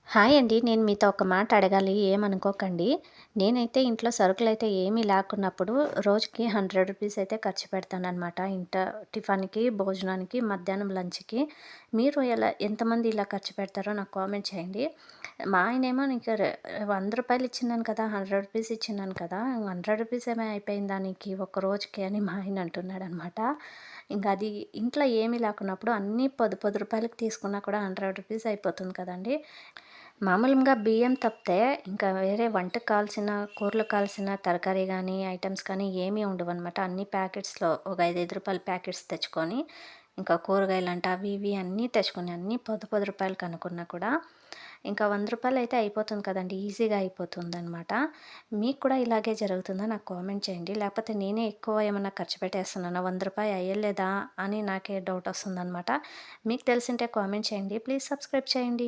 Hi అండి. నేను మీతో ఒక మాట అడగాలి ఏమనుకోకండి. నేనైతే ఇంట్లో సరుకులైతే ఏమీ లేకున్నప్పుడు రోజుకి రూ. 100 అయితే ఖర్చు పెడతాననమాట. టిఫన్‌కి, భోజనానికి, మధ్యాహ్నం లంచ్‌కి. మీరు ఎంతమంది ఇలా ఖర్చు పెడతారో నాకు కామెంట్ చేయండి. మా ఆయనేమో నీకు రూ. 100 ఇచ్చినాను కదా! రూ. 100 ఇచ్చినాను కదా! రూ. 100 ఏమి అయిపోయిందా నీకి ఒక్క రోజుకి అని మా ఆయన అంటున్నాడనమాట. అది ఇంట్లో ఏమీ లేకున్నప్పుడు అన్నీ రూ. 10 తీసుకున్నా కూడా రూ. 100 అయిపోతుంది కదండీ! మామూలుగా బియ్యం తప్పితే ఇంకా వేరే వంటకు కావాల్సిన, కూరలకు కావాల్సిన తరకారీ గానీ, ఐటెమ్స్ కానీ ఏమీ ఉండవనమాట. అన్నీ ప్యాకెట్స్‌లో ఒక రూ. 5 ప్యాకెట్స్ తెచ్చుకొని, ఇంకా కూరగాయలంట అవి ఇవి అన్నీ తెచ్చుకొని, అన్నీ రూ. 10 కనుక్కున్నా కూడా, ఇంకా రూ. 100 అయితే అయిపోతుంది కదండీ! ఈజీగా అయిపోతుందనమాట. మీకు కూడా ఇలాగే జరుగుతుందా? నాకు కామెంట్ చేయండి. లేకపోతే నేనే ఎక్కువ ఏమన్నా ఖర్చు పెట్టేస్తున్నానా? రూ. 100 అయ్యలేదా అని నాకే డౌట్ వస్తుందనమాట. మీకు తెలిసుంటే కామెంట్ చేయండి. ప్లీజ్ సబ్స్క్రైబ్ చేయండి.